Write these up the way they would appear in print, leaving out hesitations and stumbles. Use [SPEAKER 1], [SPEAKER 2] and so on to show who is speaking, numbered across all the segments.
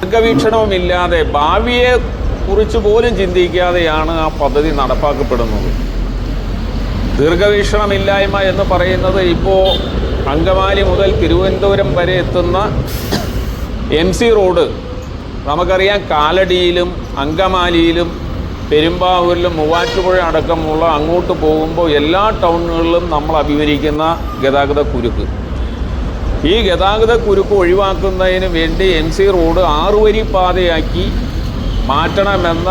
[SPEAKER 1] ദീർഘവീക്ഷണവുമില്ലാതെ ഭാവിയെ കുറിച്ച് പോലും ചിന്തിക്കാതെയാണ് ആ പദ്ധതി നടപ്പാക്കപ്പെടുന്നത്. ദീർഘവീക്ഷണമില്ലായ്മ എന്ന് പറയുന്നത് ഇപ്പോൾ അങ്കമാലി മുതൽ തിരുവനന്തപുരം വരെ എത്തുന്ന MC റോഡ് നമുക്കറിയാം. കാലടിയിലും അങ്കമാലിയിലും പെരുമ്പാവൂരിലും മൂവാറ്റുപുഴ അടക്കമുള്ള അങ്ങോട്ട് പോകുമ്പോൾ എല്ലാ ടൗണുകളിലും നമ്മൾ അഭിമുഖീകരിക്കുന്ന ഗതാഗത കുരുക്ക്. ഈ ഗതാഗത കുരുക്ക് ഒഴിവാക്കുന്നതിന് വേണ്ടി MC റോഡ് 6 വരി പാതയാക്കി മാറ്റണമെന്ന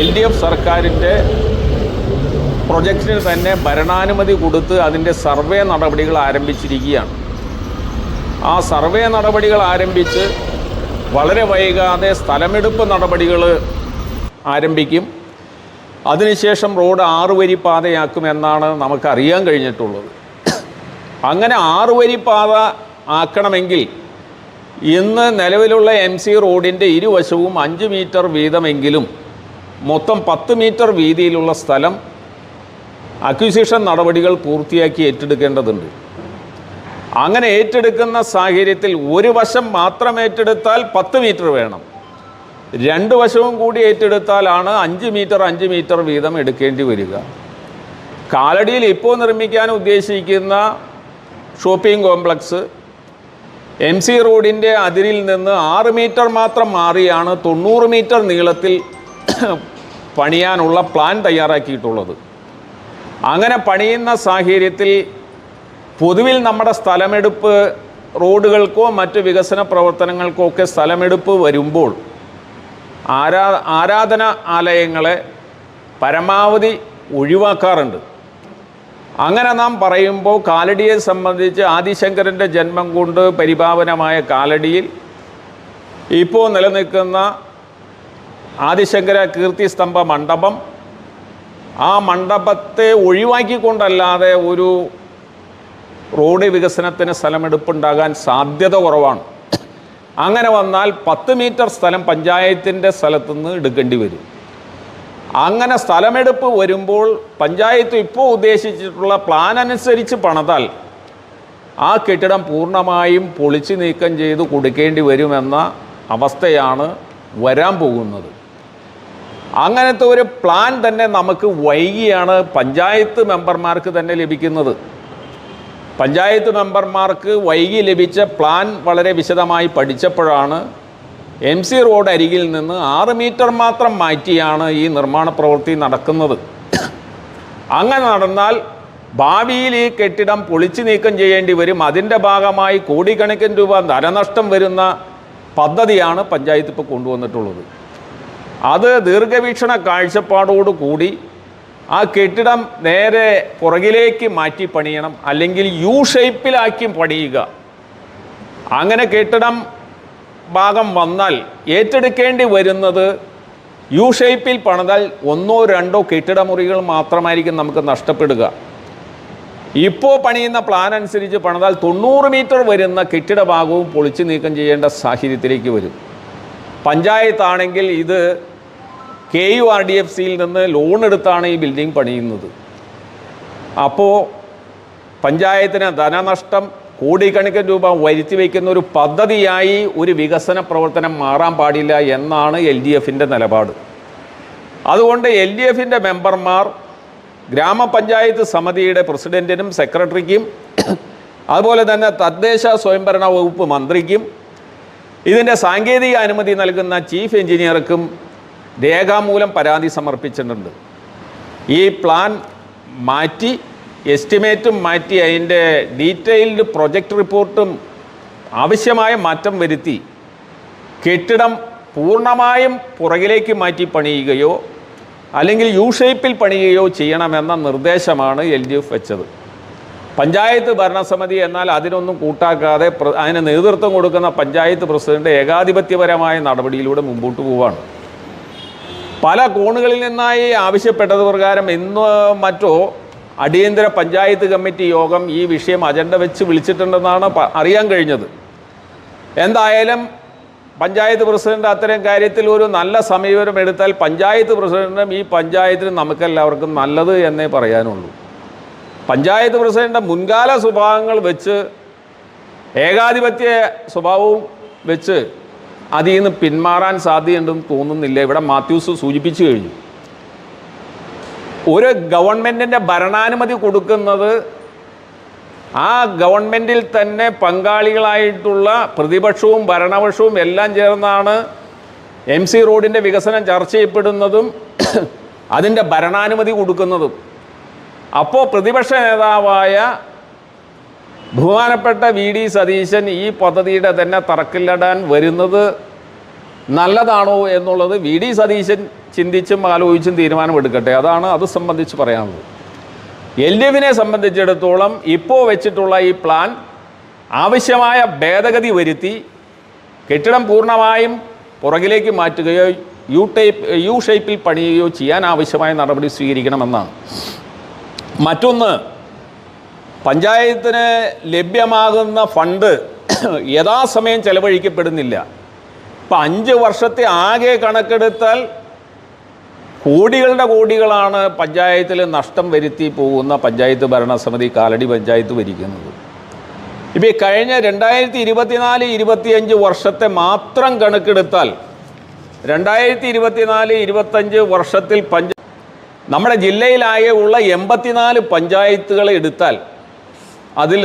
[SPEAKER 1] LDF സർക്കാരിൻ്റെ പ്രൊജക്റ്റിന് തന്നെ ഭരണാനുമതി കൊടുത്ത് അതിൻ്റെ സർവേ നടപടികൾ ആരംഭിച്ചിരിക്കുകയാണ്. ആ സർവേ നടപടികൾ ആരംഭിച്ച് വളരെ വൈകാതെ സ്ഥലമെടുപ്പ് നടപടികൾ ആരംഭിക്കും. അതിനുശേഷം റോഡ് 6 വരി പാതയാക്കുമെന്നാണ് നമുക്കറിയാൻ കഴിഞ്ഞിട്ടുള്ളത്. അങ്ങനെ 6 വരി പാത ആക്കണമെങ്കിൽ ഇന്ന് നിലവിലുള്ള MC റോഡിൻ്റെ ഇരുവശവും 5 മീറ്റർ വീതമെങ്കിലും മൊത്തം 10 മീറ്റർ വീതിയിലുള്ള സ്ഥലം അക്വിസിഷൻ നടപടികൾ പൂർത്തിയാക്കി ഏറ്റെടുക്കേണ്ടതുണ്ട്. അങ്ങനെ ഏറ്റെടുക്കുന്ന സാഹചര്യത്തിൽ ഒരു വശം മാത്രം ഏറ്റെടുത്താൽ 10 മീറ്റർ വേണം. 2 വശവും കൂടി ഏറ്റെടുത്താലാണ് 5 മീറ്റർ വീതം എടുക്കേണ്ടി വരിക. കാലടിയിൽ ഇപ്പോൾ നിർമ്മിക്കാൻ ഉദ്ദേശിക്കുന്ന ഷോപ്പിംഗ് കോംപ്ലക്സ് MC റോഡിൻ്റെ അതിരിൽ നിന്ന് 6 മീറ്റർ മാത്രം മാറിയാണ് 90 മീറ്റർ നീളത്തിൽ പണിയാനുള്ള പ്ലാൻ തയ്യാറാക്കിയിട്ടുള്ളത്. അങ്ങനെ പണിയുന്ന സാഹചര്യത്തിൽ പൊതുവിൽ നമ്മുടെ സ്ഥലമെടുപ്പ് റോഡുകൾക്കോ മറ്റ് വികസന പ്രവർത്തനങ്ങൾക്കോ ഒക്കെ സ്ഥലമെടുപ്പ് വരുമ്പോൾ ആരാധനാലയങ്ങളെ പരമാവധി ഒഴിവാക്കാറുണ്ട്. അങ്ങനെ നാം പറയുമ്പോൾ കാലടിയെ സംബന്ധിച്ച് ആദിശങ്കരൻ്റെ ജന്മം കൊണ്ട് പരിപാവനമായ കാലടിയിൽ ഇപ്പോൾ നിലനിൽക്കുന്ന ആദിശങ്കര കീർത്തിസ്തംഭ മണ്ഡപം, ആ മണ്ഡപത്തെ ഒഴിവാക്കിക്കൊണ്ടല്ലാതെ ഒരു റോഡ് വികസനത്തിന് സ്ഥലമെടുപ്പുണ്ടാകാൻ സാധ്യത കുറവാണ്. അങ്ങനെ വന്നാൽ 10 മീറ്റർ സ്ഥലം പഞ്ചായത്തിൻ്റെ സ്ഥലത്തുനിന്ന് എടുക്കേണ്ടി വരും. അങ്ങനെ സ്ഥലമെടുപ്പ് വരുമ്പോൾ പഞ്ചായത്ത് ഇപ്പോൾ ഉദ്ദേശിച്ചിട്ടുള്ള പ്ലാൻ അനുസരിച്ച് പണിതാൽ ആ കെട്ടിടം പൂർണ്ണമായും പൊളിച്ചു നീക്കം ചെയ്ത് കൊടുക്കേണ്ടി വരുമെന്ന അവസ്ഥയാണ് വരാൻ പോകുന്നത്. അങ്ങനത്തെ ഒരു പ്ലാൻ തന്നെ നമുക്ക് വൈകിയാണ് പഞ്ചായത്ത് മെമ്പർമാർക്ക് തന്നെ ലഭിക്കുന്നത്. പഞ്ചായത്ത് മെമ്പർമാർക്ക് വൈകി ലഭിച്ച പ്ലാൻ വളരെ വിശദമായി പഠിച്ചപ്പോഴാണ് MC റോഡ് അരികിൽ നിന്ന് 6 മീറ്റർ മാത്രം മാറ്റിയാണ് ഈ നിർമ്മാണ പ്രവൃത്തി നടക്കുന്നത്. അങ്ങനെ നടന്നാൽ ഭാവിയിൽ ഈ കെട്ടിടം പൊളിച്ചു നീക്കം ചെയ്യേണ്ടി വരും. അതിൻ്റെ ഭാഗമായി കോടിക്കണക്കിന് രൂപ ധനനഷ്ടം വരുന്ന പദ്ധതിയാണ് പഞ്ചായത്ത് ഇപ്പോൾ കൊണ്ടുവന്നിട്ടുള്ളത്. അത് ദീർഘവീക്ഷണ കാഴ്ചപ്പാടോടുകൂടി ആ കെട്ടിടം നേരെ പുറകിലേക്ക് മാറ്റി പണിയണം, അല്ലെങ്കിൽ U ഷേപ്പിലാക്കി പണിയുക. അങ്ങനെ കെട്ടിടം ഭാഗം വന്നാൽ ഏറ്റെടുക്കേണ്ടി വരുന്നത് U ഷേപ്പിൽ പണിതാൽ 1ഓ 2ഓ കെട്ടിടമുറികൾ മാത്രമായിരിക്കും നമുക്ക് നഷ്ടപ്പെടുക. ഇപ്പോൾ പണിയുന്ന പ്ലാൻ അനുസരിച്ച് പണിതാൽ 90 മീറ്റർ വരുന്ന കെട്ടിട ഭാഗവും പൊളിച്ചു നീക്കം ചെയ്യേണ്ട സാഹചര്യത്തിലേക്ക് വരും. പഞ്ചായത്താണെങ്കിൽ ഇത് KURDFCയിൽ നിന്ന് ലോൺ എടുത്താണ് ഈ ബിൽഡിംഗ് പണിയുന്നത്. അപ്പോൾ പഞ്ചായത്തിന് ധനനഷ്ടം കോടിക്കണക്കിന് രൂപ വരുത്തി വയ്ക്കുന്ന ഒരു പദ്ധതിയായി ഒരു വികസന പ്രവർത്തനം മാറാൻ പാടില്ല എന്നാണ് LDFൻ്റെ നിലപാട്. അതുകൊണ്ട് LDFൻ്റെ മെമ്പർമാർ ഗ്രാമപഞ്ചായത്ത് സമിതിയുടെ പ്രസിഡൻറ്റിനും സെക്രട്ടറിക്കും അതുപോലെ തന്നെ തദ്ദേശ സ്വയംഭരണ വകുപ്പ് മന്ത്രിക്കും ഇതിൻ്റെ സാങ്കേതിക അനുമതി നൽകുന്ന ചീഫ് എഞ്ചിനീയർക്കും രേഖാമൂലം പരാതി സമർപ്പിച്ചിട്ടുണ്ട്. ഈ പ്ലാൻ മാറ്റി എസ്റ്റിമേറ്റും മാറ്റി അതിൻ്റെ ഡീറ്റെയിൽഡ് പ്രൊജക്റ്റ് റിപ്പോർട്ടും ആവശ്യമായ മാറ്റം വരുത്തി കെട്ടിടം പൂർണ്ണമായും പുറകിലേക്ക് മാറ്റി പണിയുകയോ അല്ലെങ്കിൽ U ഷേപ്പിൽ പണിയുകയോ ചെയ്യണമെന്ന നിർദ്ദേശമാണ് LDF വെച്ചത്. പഞ്ചായത്ത് ഭരണസമിതി എന്നാൽ അതിനൊന്നും കൂട്ടാക്കാതെ അതിന് നേതൃത്വം കൊടുക്കുന്ന പഞ്ചായത്ത് പ്രസിഡന്റ് ഏകാധിപത്യപരമായ നടപടിയിലൂടെ മുമ്പോട്ട് പോവുകയാണ്. പല കോണുകളിൽ നിന്നായി ആവശ്യപ്പെട്ടത് പ്രകാരം ഇന്നോ മറ്റോ അടിയന്തര പഞ്ചായത്ത് കമ്മിറ്റി യോഗം ഈ വിഷയം അജണ്ട വെച്ച് വിളിച്ചിട്ടുണ്ടെന്നാണ് അറിയാൻ കഴിഞ്ഞത്. എന്തായാലും പഞ്ചായത്ത് പ്രസിഡന്റ് അത്തരം കാര്യത്തിൽ ഒരു നല്ല സമീപനം എടുത്താൽ പഞ്ചായത്ത് പ്രസിഡന്റും ഈ പഞ്ചായത്തിനും നമുക്കെല്ലാവർക്കും നല്ലത് എന്നേ പറയാനുള്ളൂ. പഞ്ചായത്ത് പ്രസിഡന്റ് മുൻകാല സ്വഭാവങ്ങൾ വെച്ച് ഏകാധിപത്യ സ്വഭാവവും വെച്ച് അതിൽ നിന്ന് പിന്മാറാൻ സാധ്യതയുണ്ടെന്ന് തോന്നുന്നില്ല. ഇവിടെ മാത്യൂസ് സൂചിപ്പിച്ചു കഴിഞ്ഞു. ഒരു ഗവൺമെൻറ്റിൻ്റെ ഭരണാനുമതി കൊടുക്കുന്നത് ആ ഗവൺമെൻറ്റിൽ തന്നെ പങ്കാളികളായിട്ടുള്ള പ്രതിപക്ഷവും ഭരണപക്ഷവും എല്ലാം ചേർന്നാണ് MC റോഡിൻ്റെ വികസനം ചർച്ച ചെയ്യപ്പെടുന്നതും അതിൻ്റെ ഭരണാനുമതി കൊടുക്കുന്നതും. അപ്പോൾ പ്രതിപക്ഷ നേതാവായ ബഹുമാനപ്പെട്ട VD സതീശൻ ഈ പദ്ധതിയുടെ തന്നെ തറക്കല്ലിടാൻ വരുന്നത് നല്ലതാണോ എന്നുള്ളത് VD സതീശൻ ചിന്തിച്ചും ആലോചിച്ചും തീരുമാനമെടുക്കട്ടെ. അതാണ് അത് സംബന്ധിച്ച് പറയാനുള്ളത്. LDFനെ സംബന്ധിച്ചിടത്തോളം ഇപ്പോൾ വെച്ചിട്ടുള്ള ഈ പ്ലാൻ ആവശ്യമായ ഭേദഗതി വരുത്തി കെട്ടിടം പൂർണ്ണമായും പുറകിലേക്ക് മാറ്റുകയോ യു ഷേപ്പിൽ പണിയുകയോ ചെയ്യാൻ ആവശ്യമായ നടപടി സ്വീകരിക്കണമെന്നാണ്. മറ്റൊന്ന്, പഞ്ചായത്തിന് ലഭ്യമാകുന്ന ഫണ്ട് യഥാസമയം ചെലവഴിക്കപ്പെടുന്നില്ല. ഇപ്പം 5 വർഷത്തെ ആകെ കണക്കെടുത്താൽ കോടികളുടെ കോടികളാണ് പഞ്ചായത്തിൽ നഷ്ടം വരുത്തി പോകുന്ന പഞ്ചായത്ത് ഭരണസമിതി കാലടി പഞ്ചായത്ത് ഭരിക്കുന്നത്. ഇപ്പോൾ ഈ കഴിഞ്ഞ 2024-25 വർഷത്തെ മാത്രം കണക്കെടുത്താൽ 2024-25 വർഷത്തിൽ നമ്മുടെ ജില്ലയിലാകെ ഉള്ള 84 പഞ്ചായത്തുകളെ എടുത്താൽ അതിൽ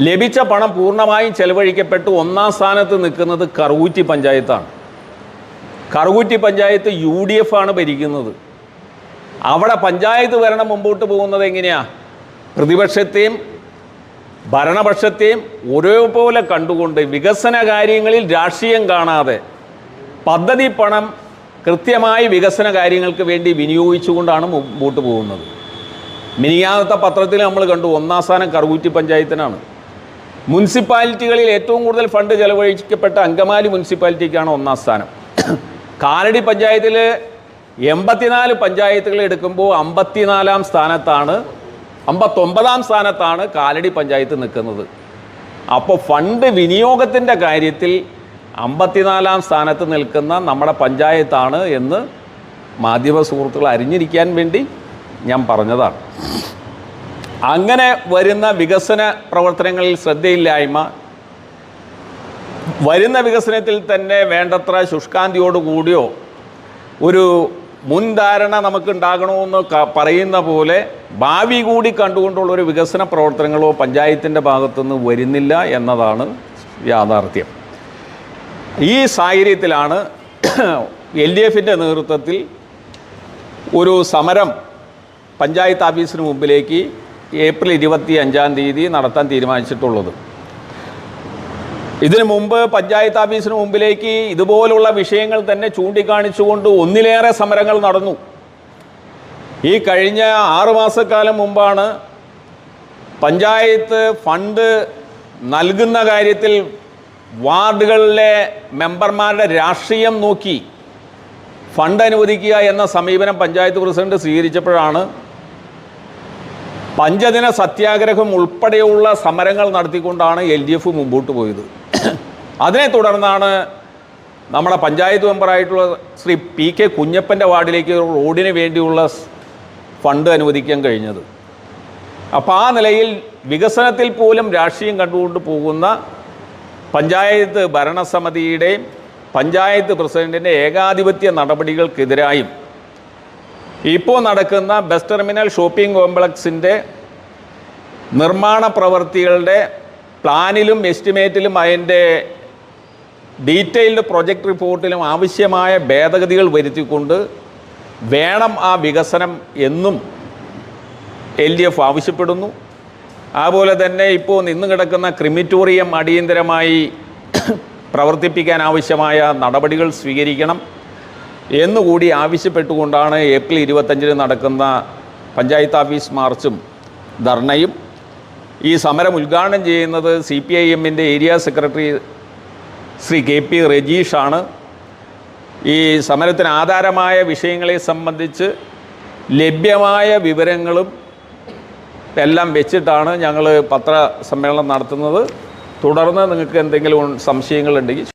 [SPEAKER 1] ലഭിച്ച പണം പൂർണ്ണമായും ചെലവഴിക്കപ്പെട്ട് 1-ാം സ്ഥാനത്ത് നിൽക്കുന്നത് കറുകുറ്റി പഞ്ചായത്താണ്. കറുകുറ്റി പഞ്ചായത്ത് UDF ആണ് ഭരിക്കുന്നത്. അവിടെ പഞ്ചായത്ത് ഭരണം മുമ്പോട്ട് പോകുന്നത് എങ്ങനെയാണ്? പ്രതിപക്ഷത്തെയും ഭരണപക്ഷത്തെയും ഒരേപോലെ കണ്ടുകൊണ്ട് വികസന കാര്യങ്ങളിൽ രാഷ്ട്രീയം കാണാതെ പദ്ധതി പണം കൃത്യമായി വികസന കാര്യങ്ങൾക്ക് വേണ്ടി വിനിയോഗിച്ചുകൊണ്ടാണ് മുമ്പോട്ട് പോകുന്നത്. മിനിയാന്നത്തെ പത്രത്തിൽ നമ്മൾ കണ്ടു 1-ാം സ്ഥാനം കറുകുറ്റി പഞ്ചായത്തിനാണ്. മുനിസിപ്പാലിറ്റികളിൽ ഏറ്റവും കൂടുതൽ ഫണ്ട് ചെലവഴിക്കപ്പെട്ട അങ്കമാലി മുനിസിപ്പാലിറ്റിക്കാണ് 1-ാം സ്ഥാനം. കാലടി പഞ്ചായത്തിൽ 84 പഞ്ചായത്തുകൾ എടുക്കുമ്പോൾ 54-ാം സ്ഥാനത്താണ് 59-ാം സ്ഥാനത്താണ് കാലടി പഞ്ചായത്ത് നിൽക്കുന്നത്. അപ്പോൾ ഫണ്ട് വിനിയോഗത്തിൻ്റെ കാര്യത്തിൽ 54-ാം സ്ഥാനത്ത് നിൽക്കുന്ന നമ്മുടെ പഞ്ചായത്താണ് എന്ന് മാധ്യമ സുഹൃത്തുക്കൾ അറിഞ്ഞിരിക്കാൻ വേണ്ടി ഞാൻ പറഞ്ഞതാണ്. അങ്ങനെ വരുന്ന വികസന പ്രവർത്തനങ്ങളിൽ ശ്രദ്ധയില്ലായ്മ, വരുന്ന വികസനത്തിൽ തന്നെ വേണ്ടത്ര ശുഷ്കാന്തിയോടുകൂടിയോ ഒരു മുൻധാരണ നമുക്കുണ്ടാകണമെന്ന് പറയുന്ന പോലെ ഭാവി കൂടി കണ്ടുകൊണ്ടുള്ളൊരു വികസന പ്രവർത്തനങ്ങളോ പഞ്ചായത്തിൻ്റെ ഭാഗത്തുനിന്ന് വരുന്നില്ല എന്നതാണ് യാഥാർത്ഥ്യം. ഈ സാഹചര്യത്തിലാണ് LDFൻ്റെ നേതൃത്വത്തിൽ ഒരു സമരം പഞ്ചായത്ത് ഓഫീസിന് മുമ്പിലേക്ക് ഏപ്രിൽ 25-ാം തീയതി നടത്താൻ തീരുമാനിച്ചിട്ടുള്ളത്. ഇതിനു മുമ്പ് പഞ്ചായത്ത് ഓഫീസിന് മുമ്പിലേക്ക് ഇതുപോലുള്ള വിഷയങ്ങൾ തന്നെ ചൂണ്ടിക്കാണിച്ചുകൊണ്ട് 1-ലേറെ സമരങ്ങൾ നടന്നു. ഈ കഴിഞ്ഞ 6 മാസക്കാലം മുമ്പാണ് പഞ്ചായത്ത് ഫണ്ട് നൽകുന്ന കാര്യത്തിൽ വാർഡുകളിലെ മെമ്പർമാരുടെ രാഷ്ട്രീയം നോക്കി ഫണ്ട് അനുവദിക്കുക എന്ന സമീപനം പഞ്ചായത്ത് പ്രസിഡന്റ് സ്വീകരിച്ചപ്പോഴാണ് പഞ്ചദിന സത്യാഗ്രഹം ഉൾപ്പെടെയുള്ള സമരങ്ങൾ നടത്തിക്കൊണ്ടാണ് LDF മുമ്പോട്ട് പോയത്. അതിനെ തുടർന്നാണ് നമ്മുടെ പഞ്ചായത്ത് മെമ്പറായിട്ടുള്ള ശ്രീ PK കുഞ്ഞപ്പൻ്റെ വാർഡിലേക്ക് റോഡിന് വേണ്ടിയുള്ള ഫണ്ട് അനുവദിക്കാൻ കഴിഞ്ഞത്. അപ്പോൾ ആ നിലയിൽ വികസനത്തിൽ പോലും രാഷ്ട്രീയം കണ്ടുകൊണ്ട് പോകുന്ന പഞ്ചായത്ത് ഭരണസമിതിയുടെയും പഞ്ചായത്ത് പ്രസിഡൻറ്റിൻ്റെ ഏകാധിപത്യ നടപടികൾക്കെതിരായും ഇപ്പോൾ നടക്കുന്ന ബസ് ടെർമിനൽ ഷോപ്പിംഗ് കോംപ്ലക്സിൻ്റെ നിർമ്മാണ പ്രവൃത്തികളുടെ പ്ലാനിലും എസ്റ്റിമേറ്റിലും അതിൻ്റെ ഡീറ്റെയിൽഡ് പ്രൊജക്റ്റ് റിപ്പോർട്ടിലും ആവശ്യമായ ഭേദഗതികൾ വരുത്തിക്കൊണ്ട് വേണം ആ വികസനം എന്നും LDF ആവശ്യപ്പെടുന്നു. അതുപോലെ തന്നെ ഇപ്പോൾ നിന്ന് കിടക്കുന്ന ക്രിമിറ്റോറിയം അടിയന്തരമായി പ്രവർത്തിപ്പിക്കാൻ ആവശ്യമായ നടപടികൾ സ്വീകരിക്കണം എന്നുകൂടി ആവശ്യപ്പെട്ടുകൊണ്ടാണ് ഏപ്രിൽ 25-ന് നടക്കുന്ന പഞ്ചായത്ത് ഓഫീസ് മാർച്ചും ധർണയും. ഈ സമരം ഉദ്ഘാടനം ചെയ്യുന്നത് CPIMൻ്റെ ഏരിയ സെക്രട്ടറി ശ്രീ KP രജീഷാണ്. ഈ സമരത്തിന് ആധാരമായ വിഷയങ്ങളെ സംബന്ധിച്ച് ലഭ്യമായ വിവരങ്ങളും എല്ലാം വെച്ചിട്ടാണ് ഞങ്ങൾ പത്രസമ്മേളനം നടത്തുന്നത്. തുടർന്ന് നിങ്ങൾക്ക് എന്തെങ്കിലും സംശയങ്ങളുണ്ടെങ്കിൽ